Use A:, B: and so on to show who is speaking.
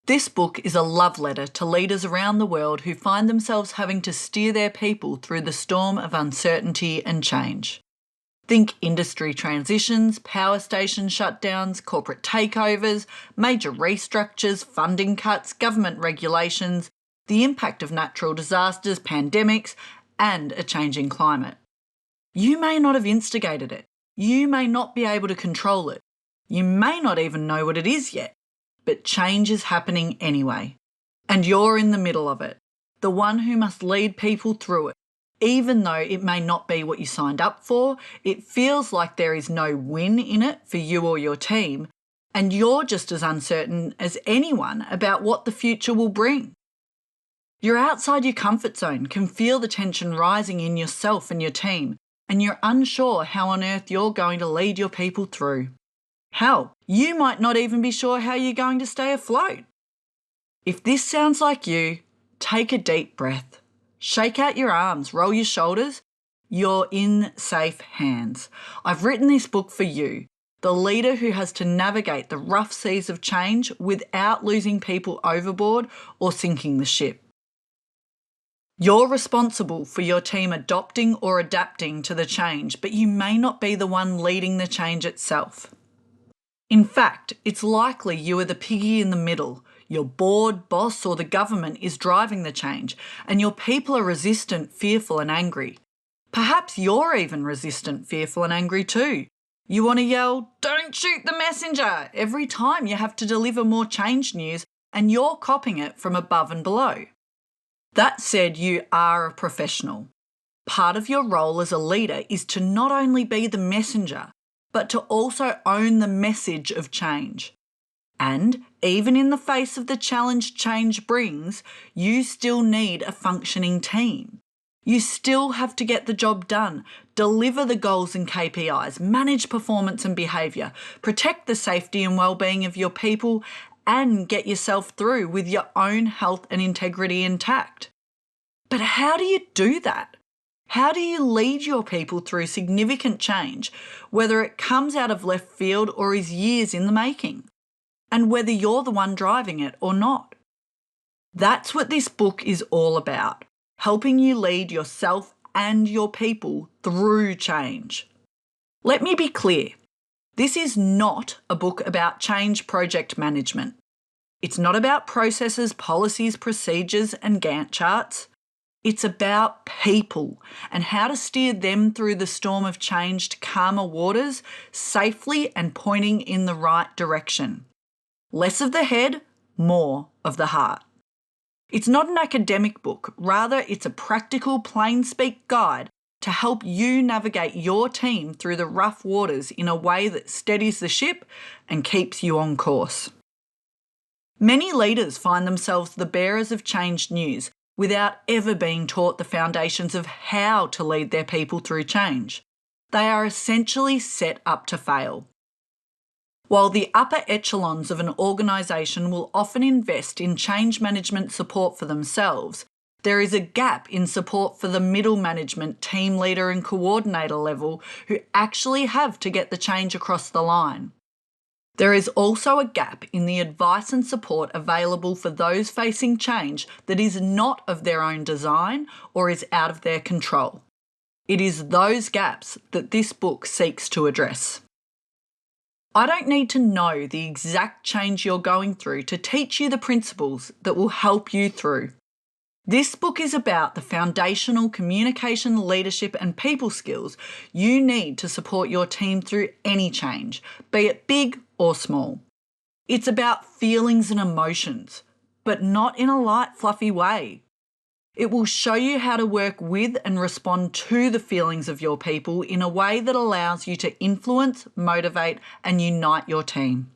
A: This book is a love letter to leaders around the world who find themselves having to steer their people through the storm of uncertainty and change. Think industry transitions, power station shutdowns, corporate takeovers, major restructures, funding cuts, government regulations, the impact of natural disasters, pandemics, and a changing climate. You may not have instigated it. You may not be able to control it. You may not even know what it is yet. But change is happening anyway. And you're in the middle of it, the one who must lead people through it. Even though it may not be what you signed up for, it feels like there is no win in it for you or your team, and you're just as uncertain as anyone about what the future will bring. You're outside your comfort zone, can feel the tension rising in yourself and your team, and you're unsure how on earth you're going to lead your people through. Hell, you might not even be sure how you're going to stay afloat. If this sounds like you, take a deep breath. Shake out your arms, roll your shoulders. You're in safe hands. I've written this book for you, the leader who has to navigate the rough seas of change without losing people overboard or sinking the ship. You're responsible for your team adopting or adapting to the change, but you may not be the one leading the change itself. In fact, it's likely you are the piggy in the middle. Your board, boss, or the government is driving the change, and your people are resistant, fearful, and angry. Perhaps you're even resistant, fearful, and angry too. You want to yell, "Don't shoot the messenger," every time you have to deliver more change news, and you're copying it from above and below. That said, you are a professional. Part of your role as a leader is to not only be the messenger, but to also own the message of change. And even in the face of the challenge change brings, you still need a functioning team. You still have to get the job done, deliver the goals and KPIs, manage performance and behaviour, protect the safety and well-being of your people, and get yourself through with your own health and integrity intact. But how do you do that? How do you lead your people through significant change, whether it comes out of left field or is years in the making, and whether you're the one driving it or not? That's what this book is all about, helping you lead yourself and your people through change. Let me be clear, this is not a book about change project management. It's not about processes, policies, procedures, and Gantt charts. It's about people and how to steer them through the storm of change to calmer waters safely and pointing in the right direction. Less of the head, more of the heart. It's not an academic book, rather it's a practical, plain-speak guide to help you navigate your team through the rough waters in a way that steadies the ship and keeps you on course. Many leaders find themselves the bearers of changed news without ever being taught the foundations of how to lead their people through change. They are essentially set up to fail. While the upper echelons of an organisation will often invest in change management support for themselves, there is a gap in support for the middle management, team leader and coordinator level who actually have to get the change across the line. There is also a gap in the advice and support available for those facing change that is not of their own design or is out of their control. It is those gaps that this book seeks to address. I don't need to know the exact change you're going through to teach you the principles that will help you through. This book is about the foundational communication, leadership and people skills you need to support your team through any change, be it big or small. It's about feelings and emotions, but not in a light, fluffy way. It will show you how to work with and respond to the feelings of your people in a way that allows you to influence, motivate and unite your team.